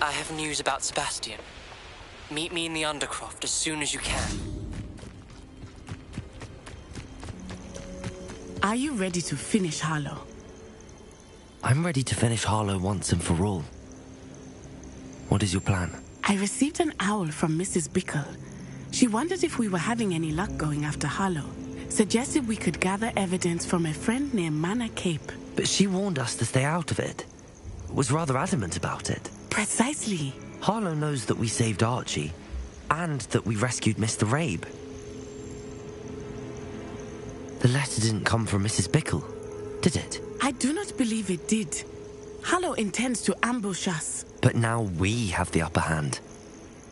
I have news about Sebastian. Meet me in the Undercroft as soon as you can. Are you ready to finish Harlow? I'm ready to finish Harlow once and for all. What is your plan? I received an owl from Mrs. Bickle. She wondered if we were having any luck going after Harlow. Suggested we could gather evidence from a friend near Manor Cape. But she warned us to stay out of it. Was rather adamant about it. Precisely. Harlow knows that we saved Archie, and that we rescued Mr. Rabe. The letter didn't come from Mrs. Bickle, did it? I do not believe it did. Harlow intends to ambush us. But now we have the upper hand.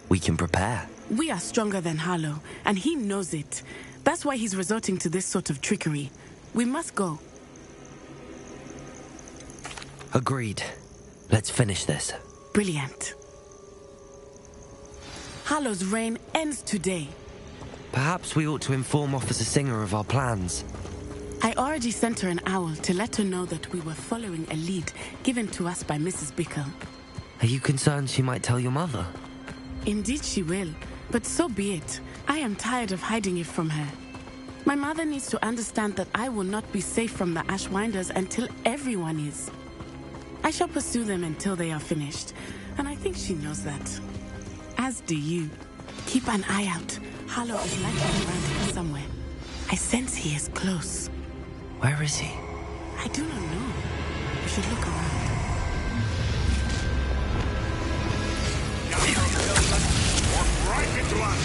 We can prepare. We are stronger than Harlow, and he knows it. That's why he's resorting to this sort of trickery. We must go. Agreed. Let's finish this. Brilliant. Harlow's reign ends today. Perhaps we ought to inform Officer Singer of our plans. I already sent her an owl to let her know that we were following a lead given to us by Mrs. Bickle. Are you concerned she might tell your mother? Indeed she will, but so be it. I am tired of hiding it from her. My mother needs to understand that I will not be safe from the Ashwinders until everyone is. I shall pursue them until they are finished, and I think she knows that. As do you. Keep an eye out. Harlow is likely around here somewhere. I sense he is close. Where is he? I do not know. We should look around. Walk right into us!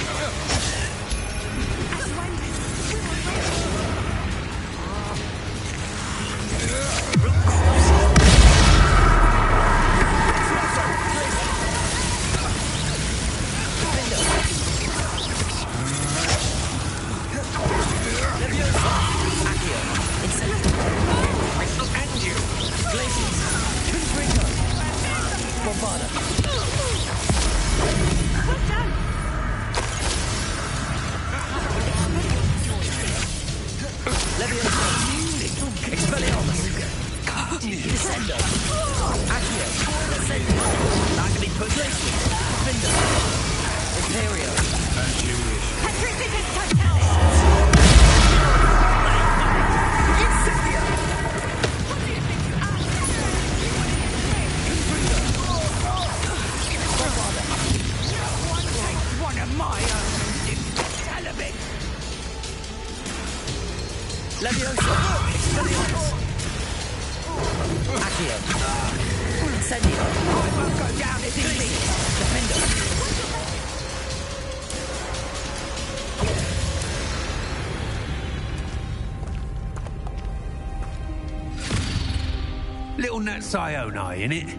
Little Natsione, innit?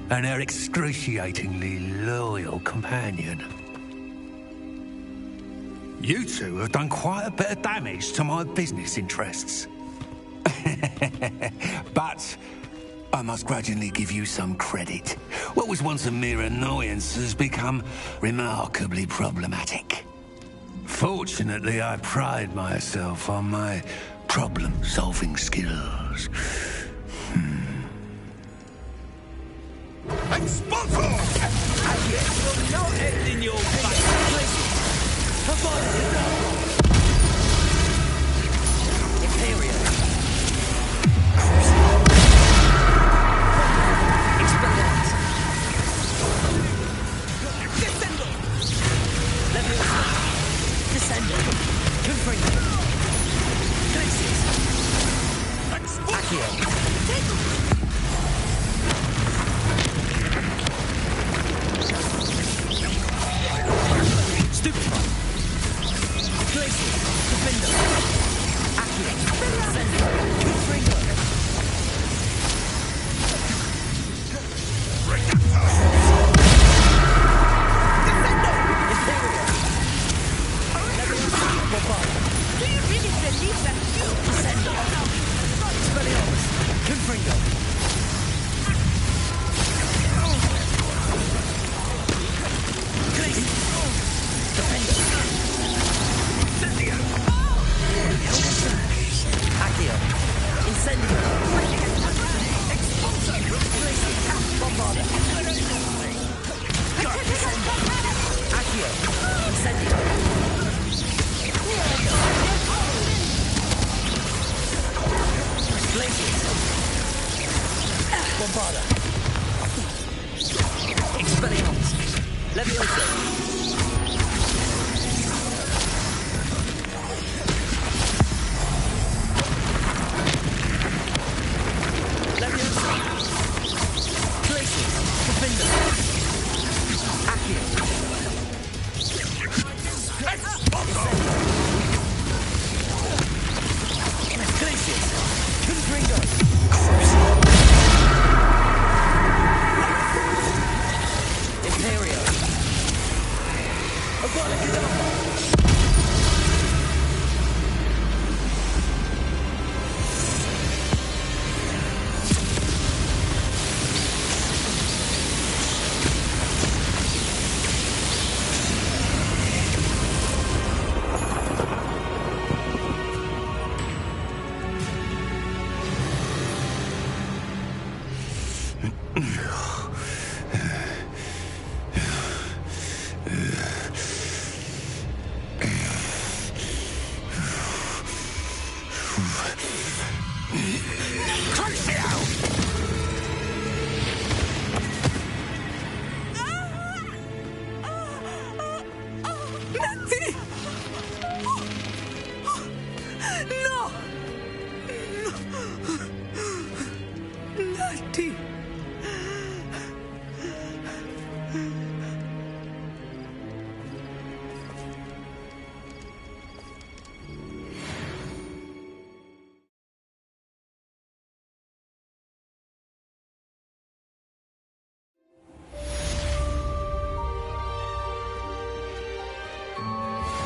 And her excruciatingly loyal companion. You two have done quite a bit of damage to my business interests. But I must grudgingly give you some credit. What was once a mere annoyance has become remarkably problematic. Fortunately, I pride myself on my problem-solving skills. Expulso! No end in your face. Imperial. Expelliarmus. Descendo. Leviosa. Descendo. Confringo. Glacius. Accio. Bombarda. Expelliarmus. Leviosa. Leviosa. Glacius. Defender. Accio. Glacius. Confringo. Imperio. Avada Kedavra.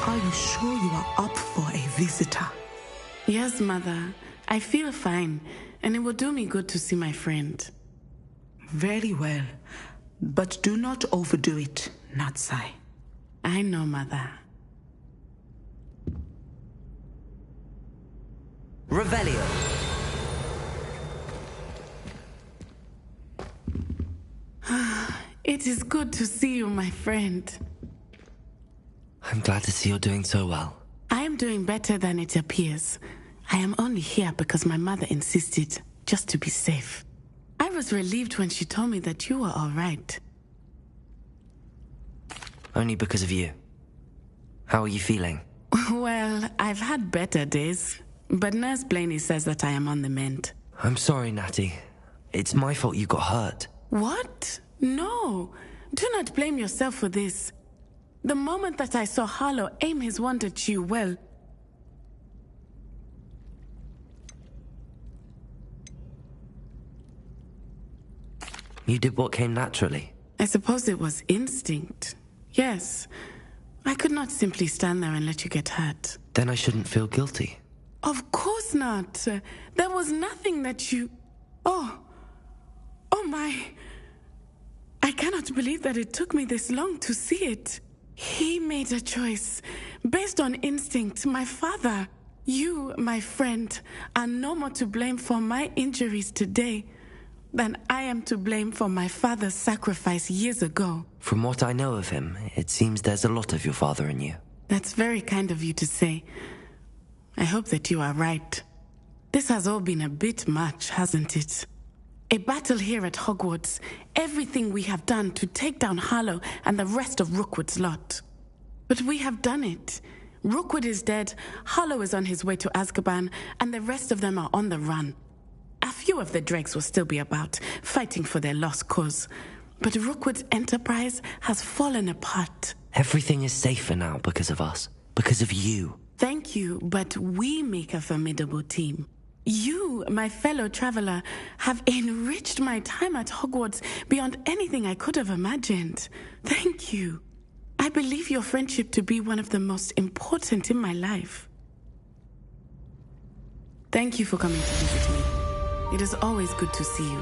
Are you sure you are up for a visitor? Yes, Mother. I feel fine, and it will do me good to see my friend. Very well. But do not overdo it, Natsai. I know, Mother. Revelio. It is good to see you, my friend. I'm glad to see you're doing so well. I am doing better than it appears. I am only here because my mother insisted, just to be safe. I was relieved when she told me that you were all right. Only because of you. How are you feeling? Well, I've had better days, but Nurse Blaney says that I am on the mend. I'm sorry, Natty. It's my fault you got hurt. What? No. Do not blame yourself for this. The moment that I saw Harlow aim his wand at you, well... You did what came naturally. I suppose it was instinct. Yes. I could not simply stand there and let you get hurt. Then I shouldn't feel guilty. Of course not. There was nothing that you... Oh my... I cannot believe that it took me this long to see it. He made a choice. Based on instinct, my father, you, my friend, are no more to blame for my injuries today than I am to blame for my father's sacrifice years ago. From what I know of him, it seems there's a lot of your father in you. That's very kind of you to say. I hope that you are right. This has all been a bit much, hasn't it? A battle here at Hogwarts, everything we have done to take down Harlow and the rest of Rookwood's lot. But we have done it. Rookwood is dead, Harlow is on his way to Azkaban, and the rest of them are on the run. A few of the dregs will still be about, fighting for their lost cause. But Rookwood's enterprise has fallen apart. Everything is safer now because of us. Because of you. Thank you, but we make a formidable team. You, my fellow traveler, have enriched my time at Hogwarts beyond anything I could have imagined. Thank you. I believe your friendship to be one of the most important in my life. Thank you for coming to visit me. It is always good to see you.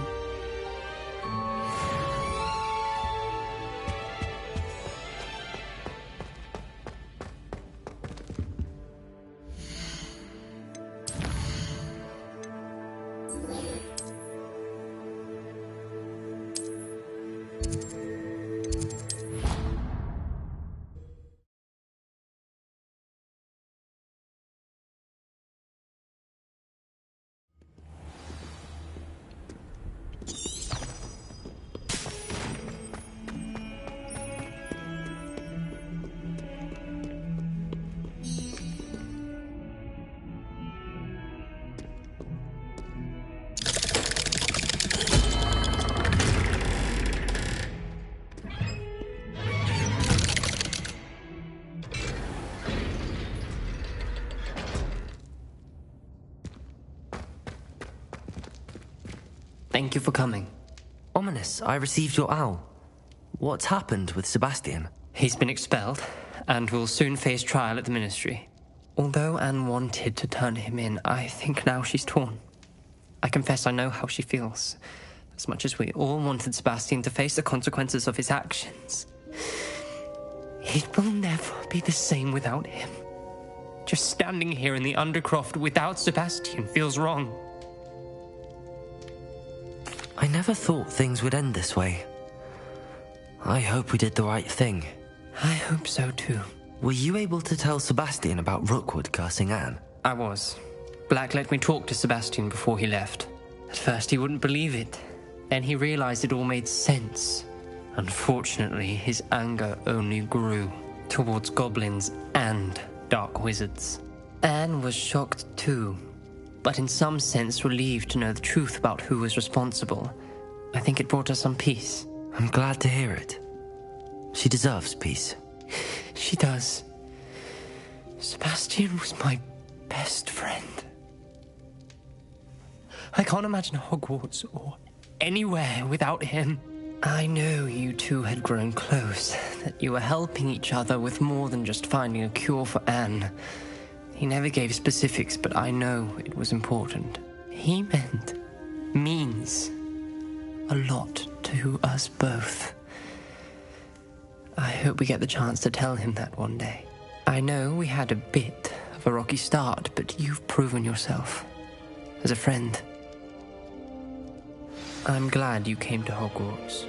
Thank you for coming. Ominous, I received your owl. What's happened with Sebastian? He's been expelled, and will soon face trial at the Ministry. Although Anne wanted to turn him in, I think now she's torn. I confess I know how she feels, as much as we all wanted Sebastian to face the consequences of his actions. It will never be the same without him. Just standing here in the Undercroft without Sebastian feels wrong. I never thought things would end this way. I hope we did the right thing. I hope so too. Were you able to tell Sebastian about Rookwood cursing Anne? I was. Black let me talk to Sebastian before he left. At first he wouldn't believe it. Then he realized it all made sense. Unfortunately, his anger only grew towards goblins and dark wizards. Anne was shocked too, but in some sense relieved to know the truth about who was responsible. I think it brought her some peace. I'm glad to hear it. She deserves peace. She does. Sebastian was my best friend. I can't imagine Hogwarts or anywhere without him. I know you two had grown close, that you were helping each other with more than just finding a cure for Anne. He never gave specifics, but I know it was important. He means a lot to us both. I hope we get the chance to tell him that one day. I know we had a bit of a rocky start, but you've proven yourself as a friend. I'm glad you came to Hogwarts.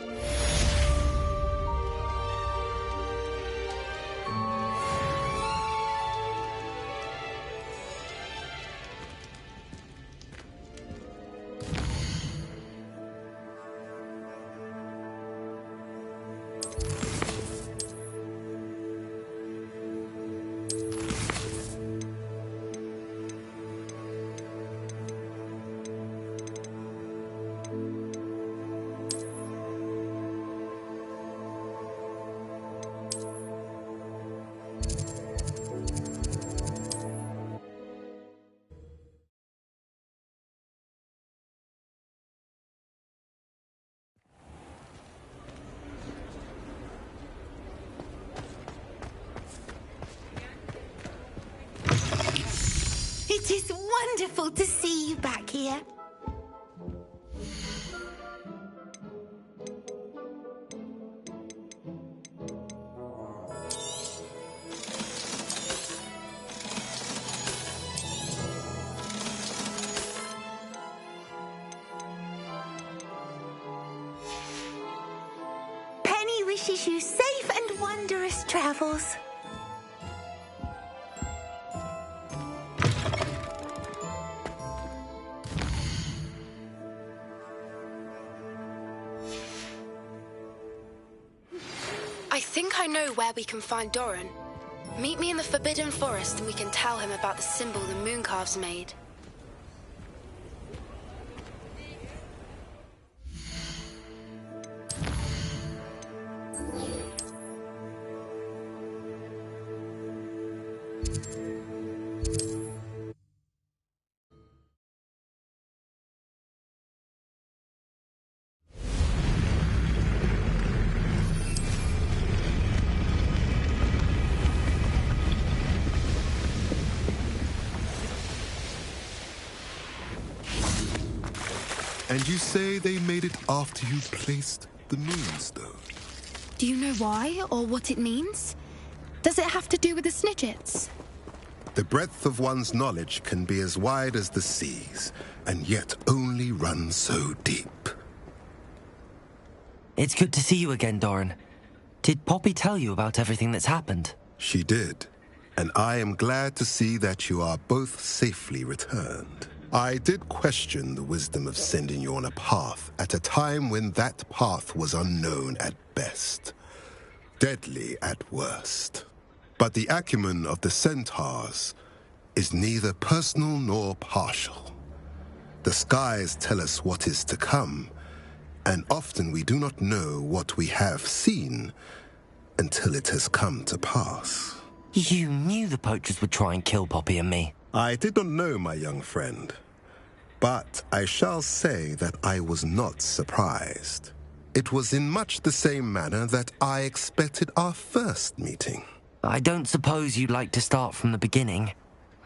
It is wonderful to see you back here. Penny wishes you safe and wondrous travels. I think I know where we can find Doran. Meet me in the Forbidden Forest and we can tell him about the symbol the Mooncalves made. And you say they made it after you placed the Moonstone? Do you know why or what it means? Does it have to do with the Snidgets? The breadth of one's knowledge can be as wide as the seas, and yet only run so deep. It's good to see you again, Doran. Did Poppy tell you about everything that's happened? She did, and I am glad to see that you are both safely returned. I did question the wisdom of sending you on a path at a time when that path was unknown at best, deadly at worst. But the acumen of the centaurs is neither personal nor partial. The skies tell us what is to come, and often we do not know what we have seen until it has come to pass. You knew the poachers would try and kill Poppy and me. I did not know, my young friend. But I shall say that I was not surprised. It was in much the same manner that I expected our first meeting. I don't suppose you'd like to start from the beginning.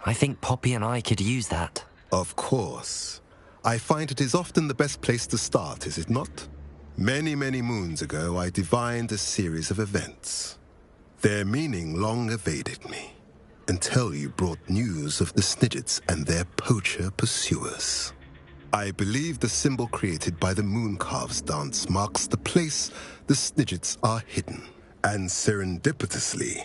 I think Poppy and I could use that. Of course. I find it is often the best place to start, is it not? Many, many moons ago, I divined a series of events. Their meaning long evaded me, until you brought news of the Snidgets and their poacher pursuers. I believe the symbol created by the Mooncalves dance marks the place the Snidgets are hidden. And serendipitously,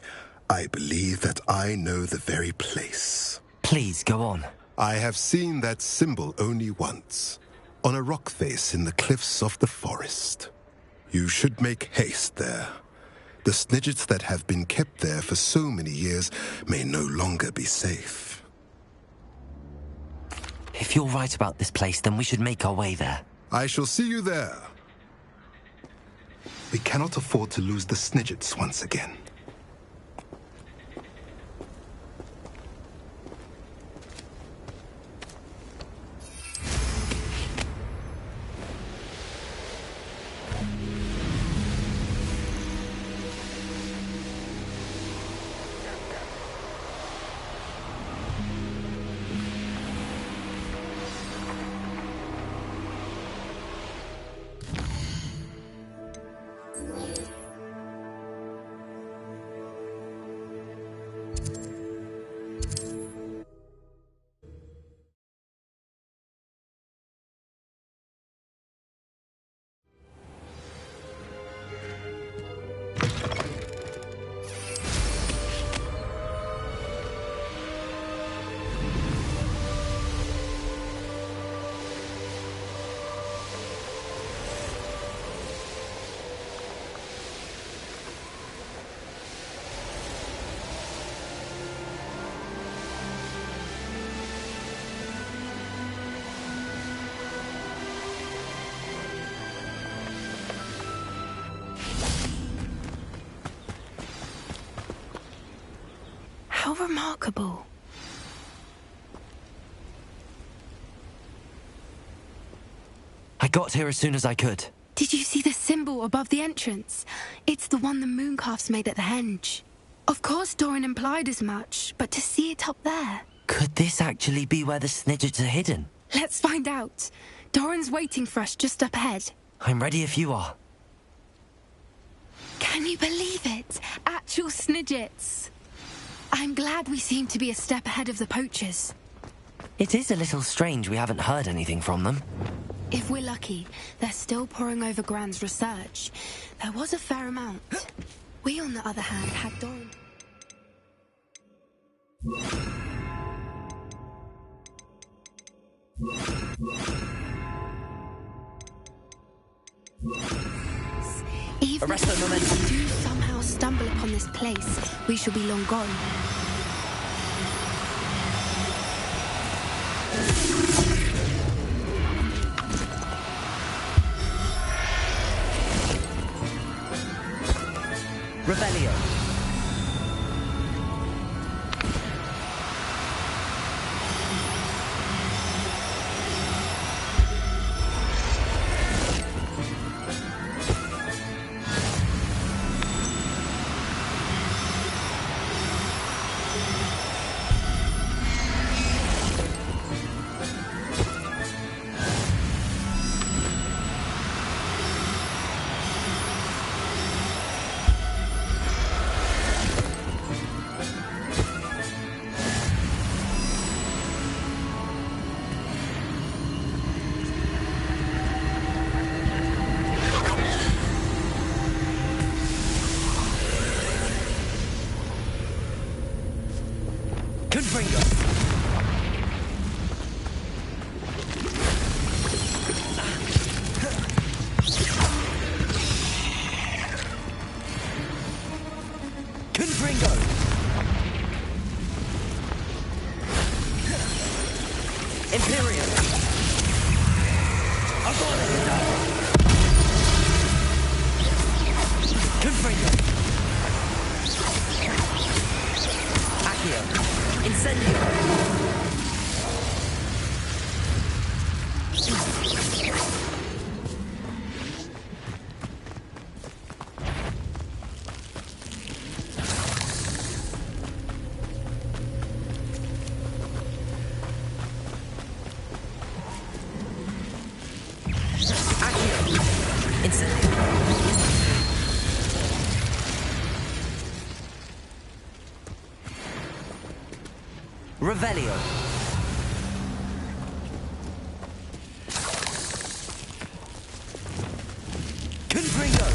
I believe that I know the very place. Please, go on. I have seen that symbol only once, on a rock face in the cliffs of the forest. You should make haste there. The Snidgets that have been kept there for so many years may no longer be safe. If you're right about this place, then we should make our way there. I shall see you there. We cannot afford to lose the Snidgets once again. How remarkable. I got here as soon as I could. Did you see the symbol above the entrance? It's the one the Mooncalves made at the henge. Of course Doran implied as much, but to see it up there... Could this actually be where the Snidgets are hidden? Let's find out. Doran's waiting for us just up ahead. I'm ready if you are. Can you believe it? Actual Snidgets. I'm glad we seem to be a step ahead of the poachers. It is a little strange we haven't heard anything from them. If we're lucky, they're still poring over Gran's research. There was a fair amount. We, on the other hand, had Doran... Even Arrest them, if we do somehow stumble upon this place, we shall be long gone. Rebellion. Revelio. Confringo.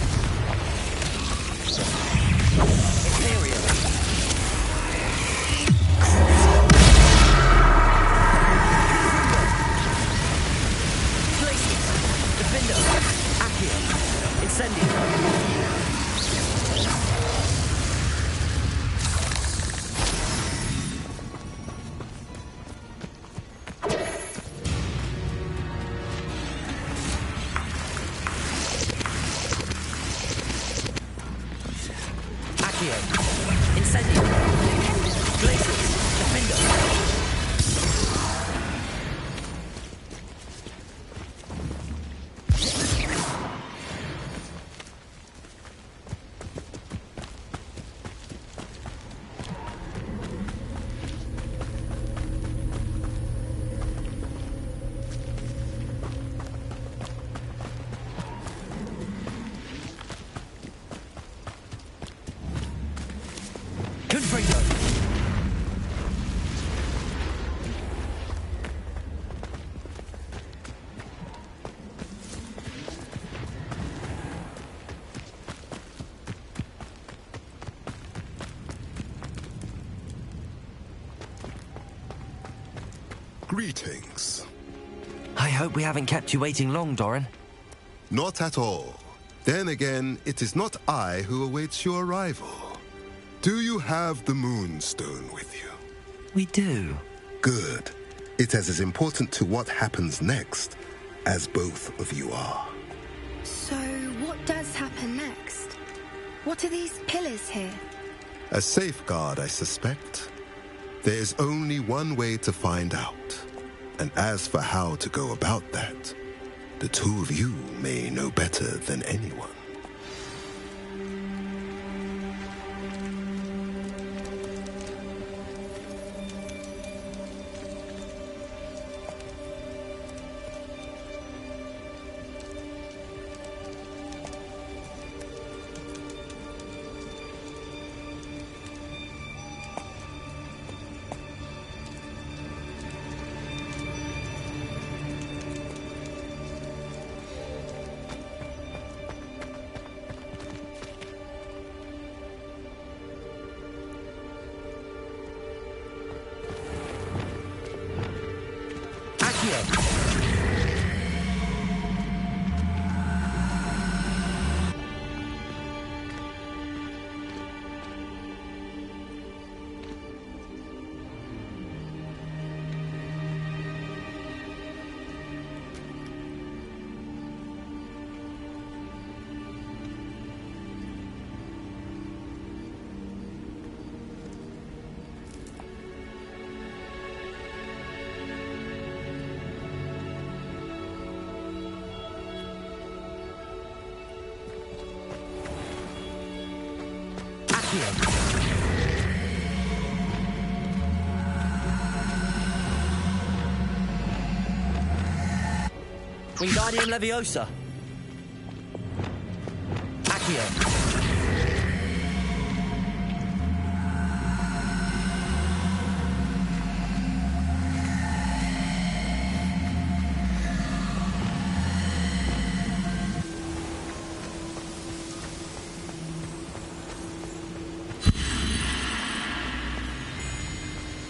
Imperial. Glacius. Defender. Accio. Incendio. Incendio. Glacius. Defender. Greetings. I hope we haven't kept you waiting long, Doran. Not at all. Then again, it is not I who awaits your arrival. Do you have the Moonstone with you? We do. Good. It is as important to what happens next as both of you are. So, what does happen next? What are these pillars here? A safeguard, I suspect. There is only one way to find out. And as for how to go about that, the two of you may know better than anyone. Wingardium Leviosa. Accio.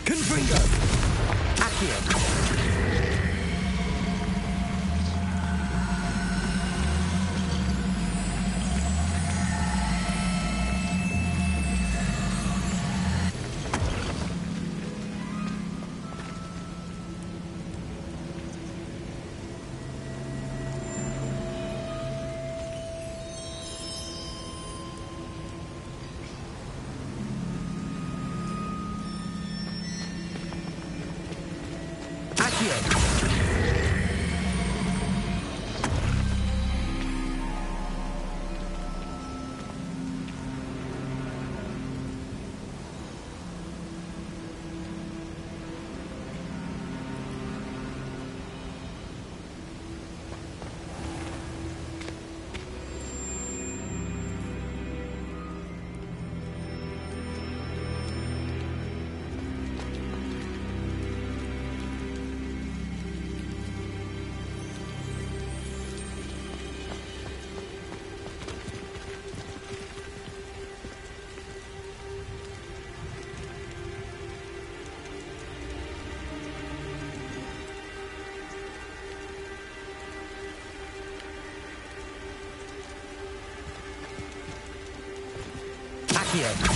Confringo. Accio. Accio.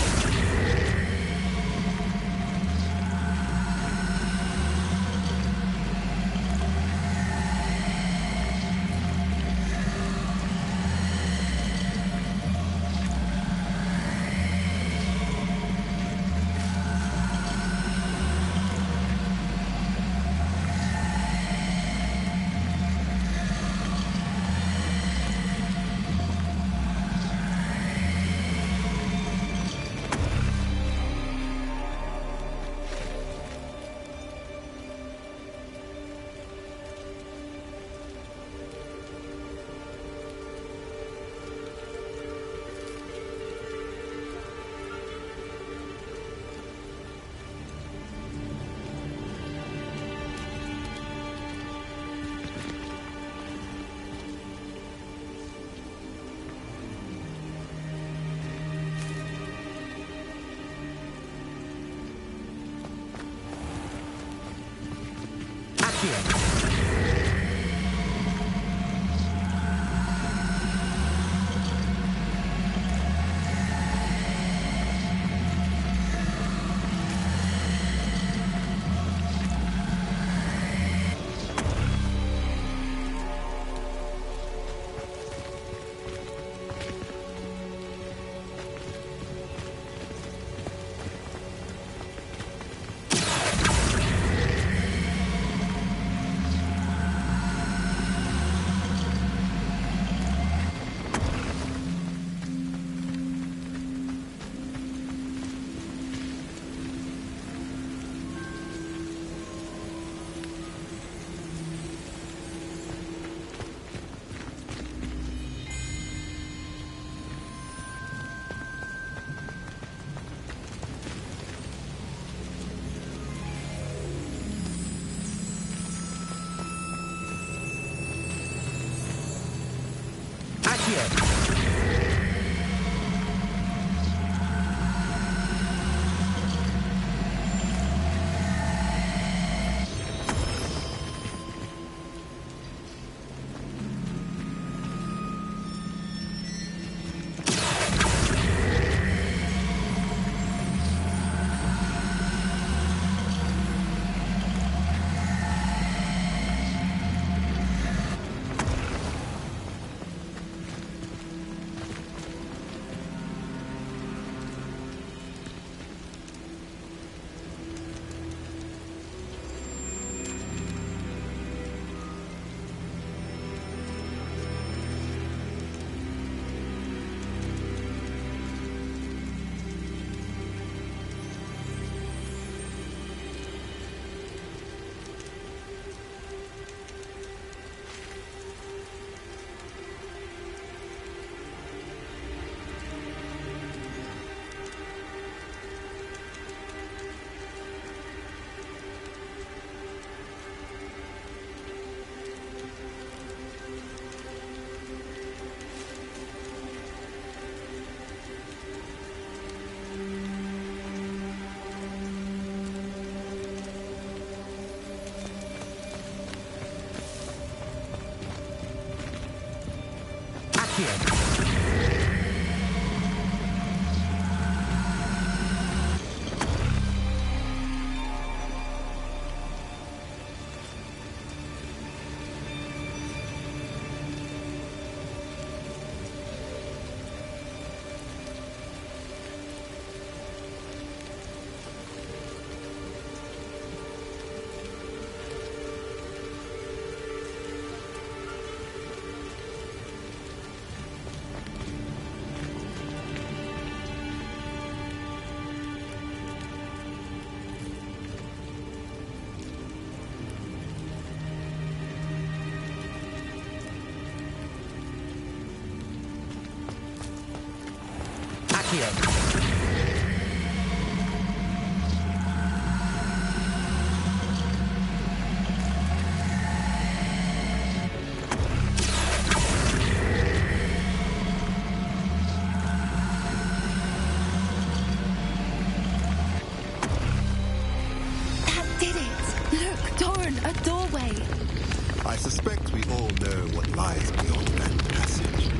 I suspect we all know what lies beyond that passage.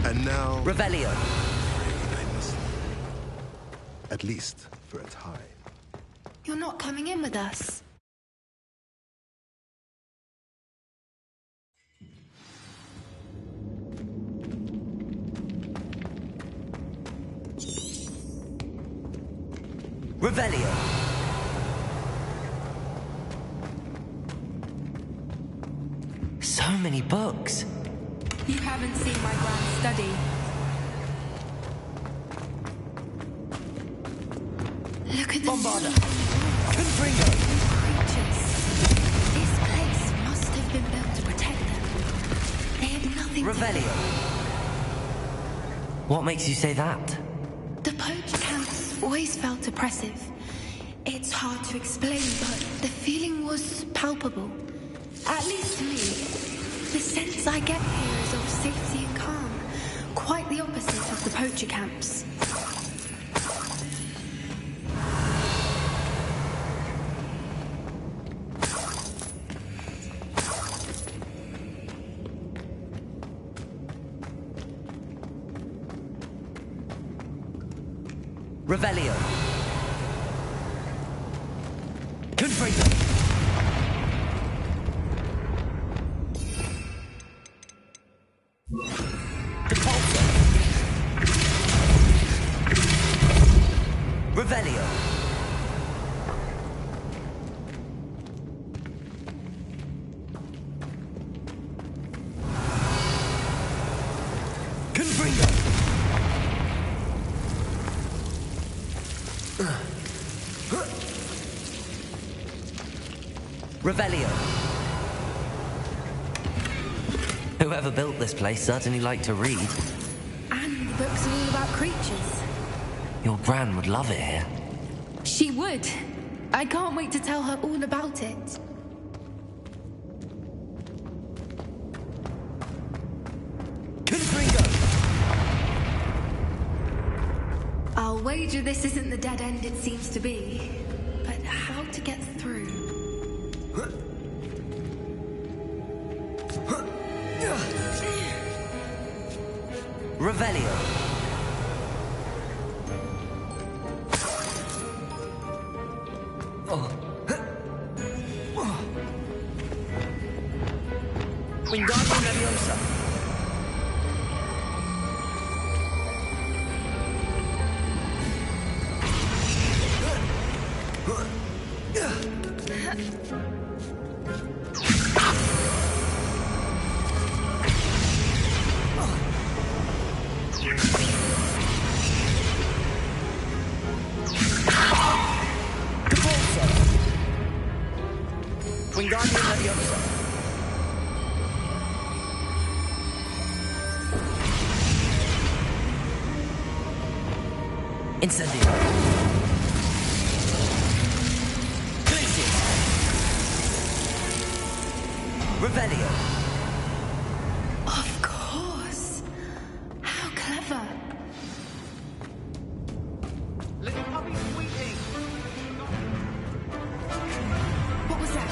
And now... Revelio. At least for a time. You're not coming in with us. Revelio. So many books. You haven't seen my grand study. Look at the Bombarda. Confringo. Creatures. This place must have been built to protect them. They had nothing Revelio. What makes you say that? The poacher camps always felt oppressive. It's hard to explain, but the feeling was palpable. At least to me. The sense I get here is of safety and calm. Quite the opposite of the poacher camps. Revelio. Confringo. Revelio. Confringo. Revelio. Whoever built this place certainly liked to read. And the books are all about creatures. Your gran would love it here. She would. I can't wait to tell her all about it. Confringo. I'll wager this isn't the dead end it seems to be. But how to get through? Revelio. Wingardium Leviosa. Wingardium Leviosa. Incendio. Glacius. Revelio. Of course. How clever. Little puppy squeaking. What was that?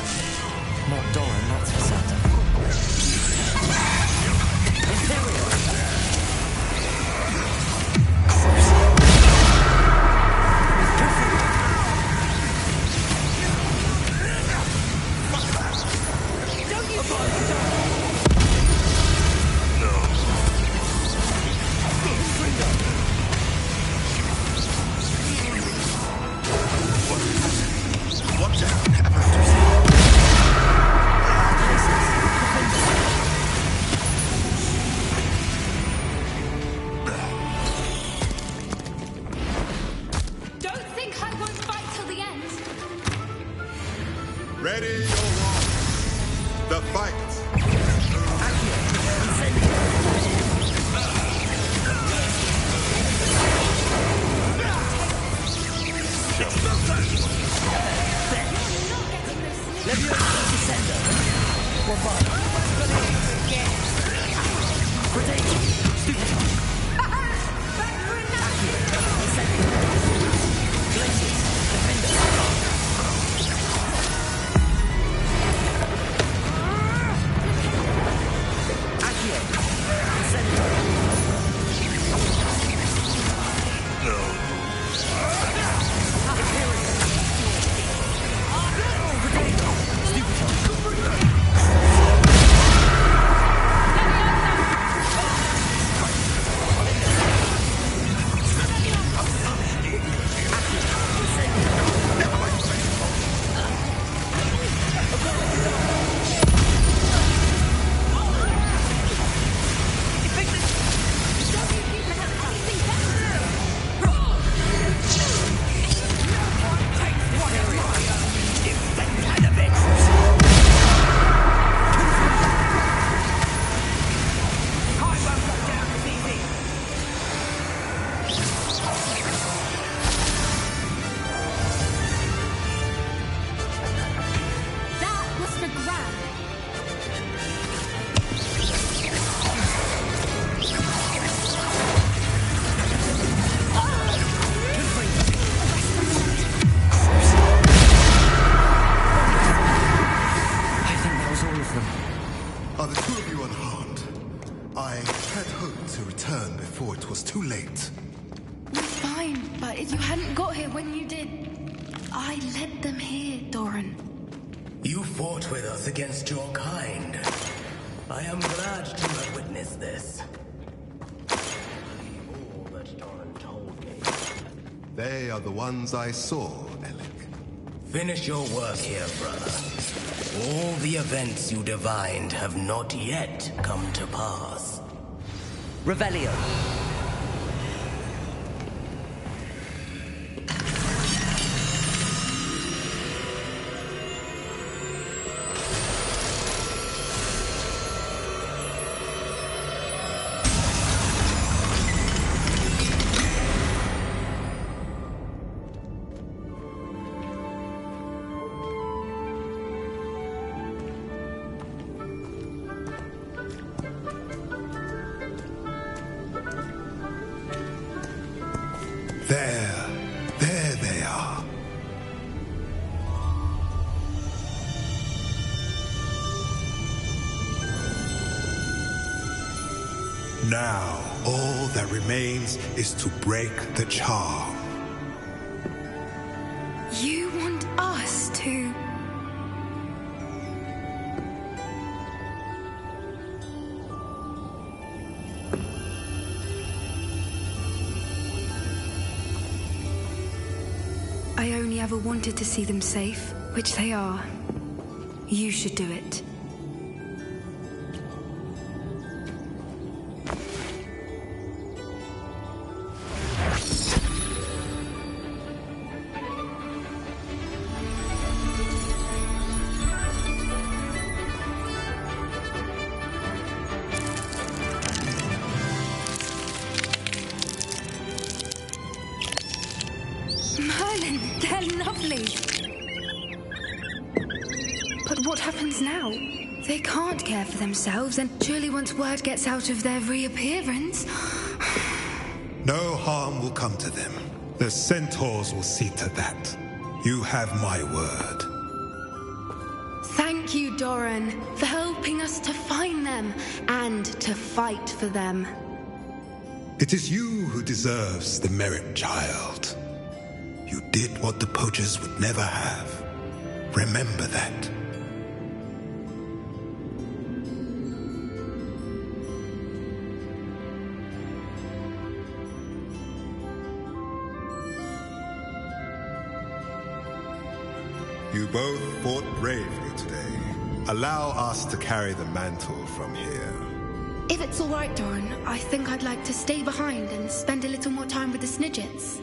Not Doran, that's for certain. Imperial. Don't think I won't fight till the end. Ready or wrong. The fight. before it was too late. We're fine, but if you hadn't got here when you did, I led them here, Doran. You fought with us against your kind. I am glad to have witnessed this. All that Doran told me. They are the ones I saw, Alec. Finish your work here, brother. All the events you divined have not yet come to pass. Revelio. There they are. Now, all that remains is to break the charm. You want us to... I only ever wanted to see them safe, which they are. You should do it. Merlin, they're lovely. But what happens now? They can't care for themselves, and surely once word gets out of their reappearance... No harm will come to them. The centaurs will see to that. You have my word. Thank you, Doran, for helping us to find them and to fight for them. It is you who deserves the merit, child. You did what the poachers would never have. Remember that. You both fought bravely today. Allow us to carry the mantle from here. If it's all right, Doran, I think I'd like to stay behind and spend a little more time with the Snidgets.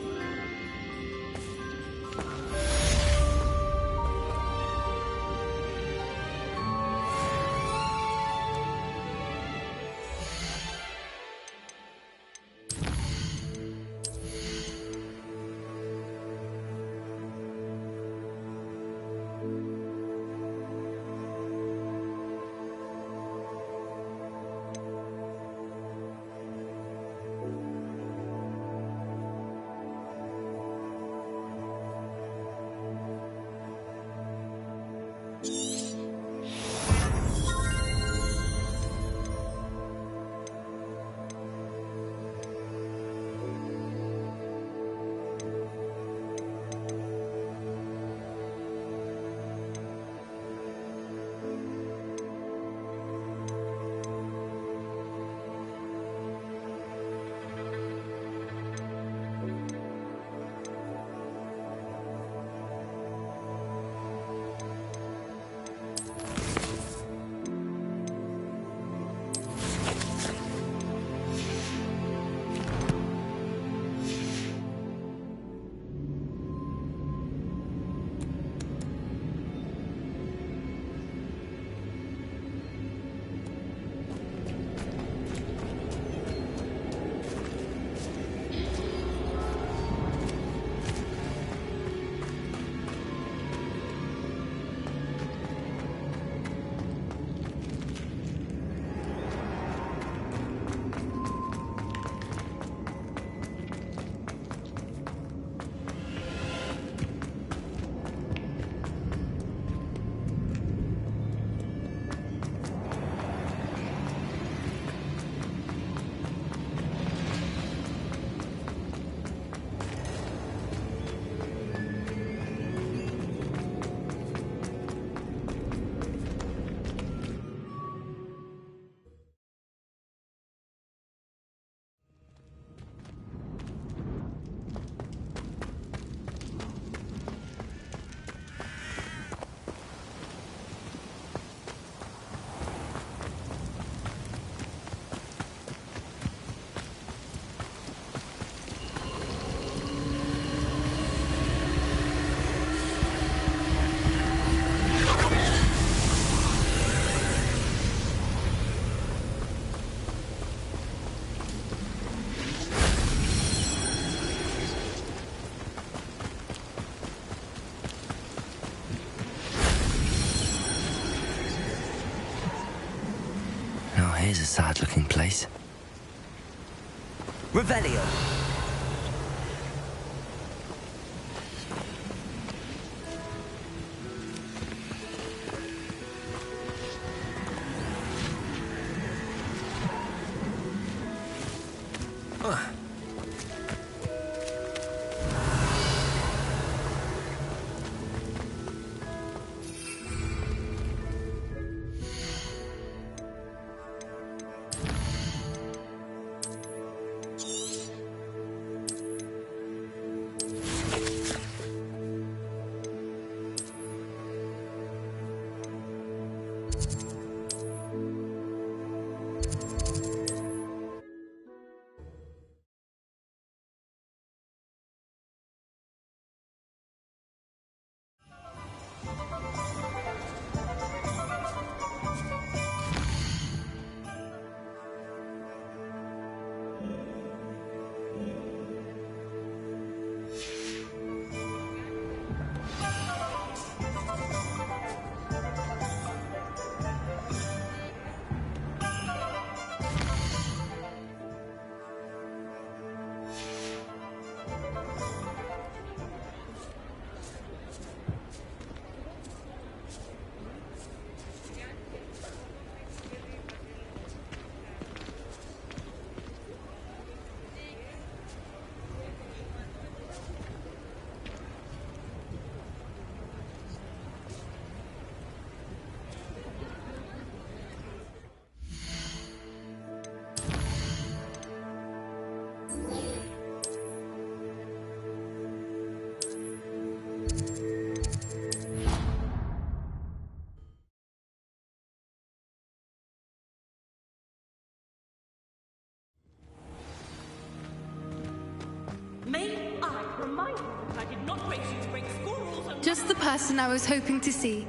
is a sad-looking place. Revelio! May I remind you that I did not raise you to break school rules and... Just the person I was hoping to see.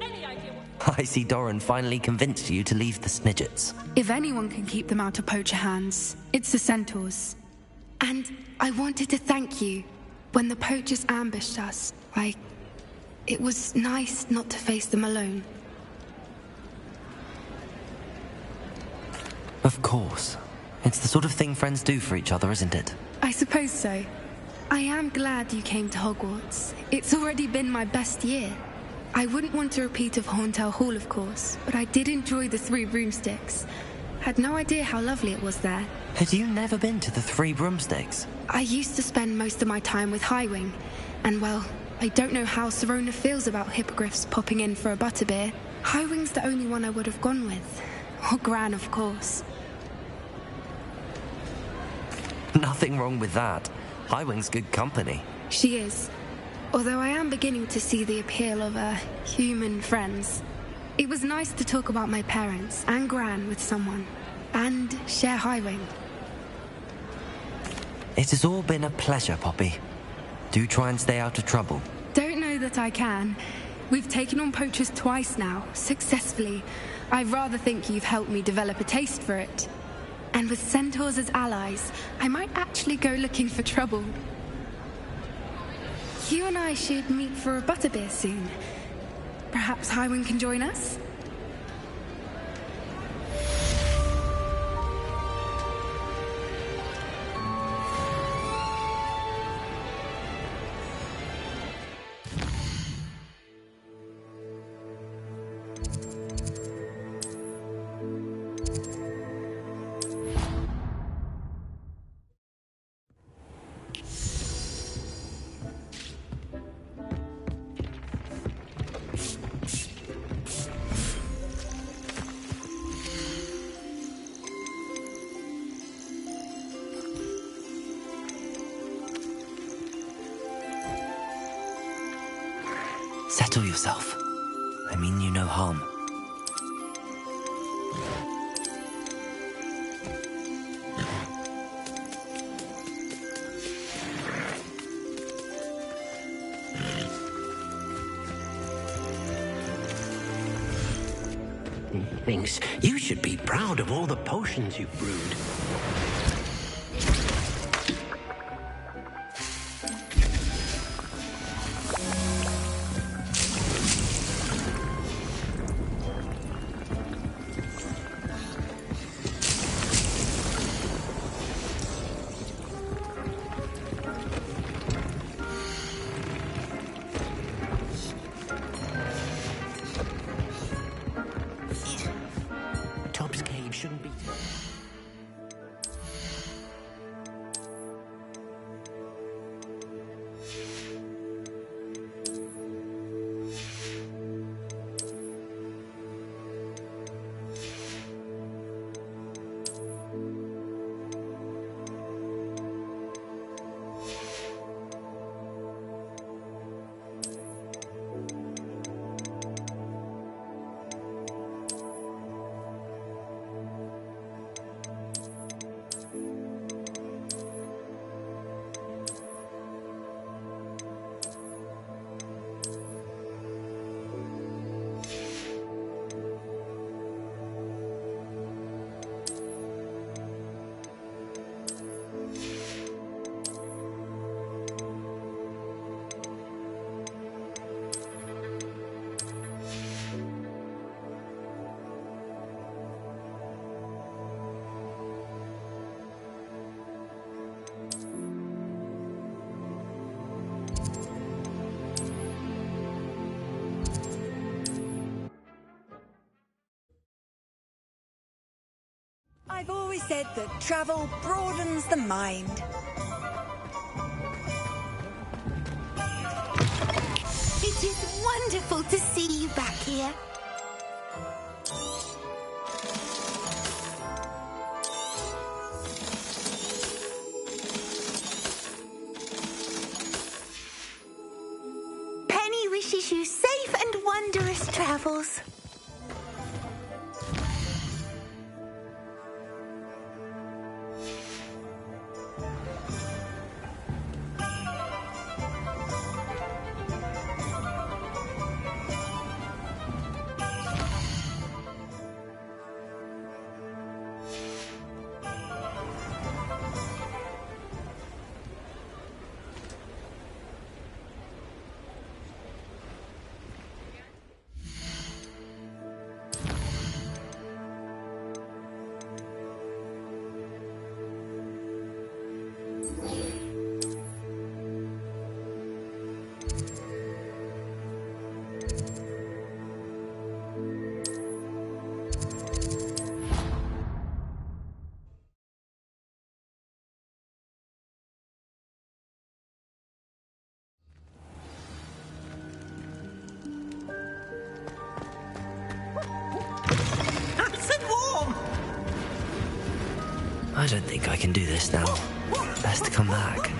Any idea what... I see Doran finally convinced you to leave the Snidgets. If anyone can keep them out of poacher hands, it's the centaurs. And I wanted to thank you. When the poachers ambushed us, it was nice not to face them alone. Of course. It's the sort of thing friends do for each other, isn't it? I suppose so. I am glad you came to Hogwarts. It's already been my best year. I wouldn't want a repeat of Hauntel Hall, of course, but I did enjoy the Three Broomsticks. Had no idea how lovely it was there. Had you never been to the Three Broomsticks? I used to spend most of my time with Highwing, and well, I don't know how Serona feels about hippogriffs popping in for a butterbeer. Highwing's the only one I would have gone with. Or Gran, of course. Nothing wrong with that. Highwing's good company. She is. Although I am beginning to see the appeal of human friends. It was nice to talk about my parents and Gran with someone. And share Highwing. It has all been a pleasure, Poppy. Do try and stay out of trouble. Don't know that I can. We've taken on poachers twice now, successfully. I rather think you've helped me develop a taste for it. And with centaurs as allies, I might actually go looking for trouble. You and I should meet for a butterbeer soon. Perhaps Highwing can join us? Settle yourself. I mean you no harm. Thinks you should be proud of all the potions you've brewed. always said that travel broadens the mind. It is wonderful to see you back here. Penny wishes you safe and wondrous travels. I don't think I can do this now. Best to come back.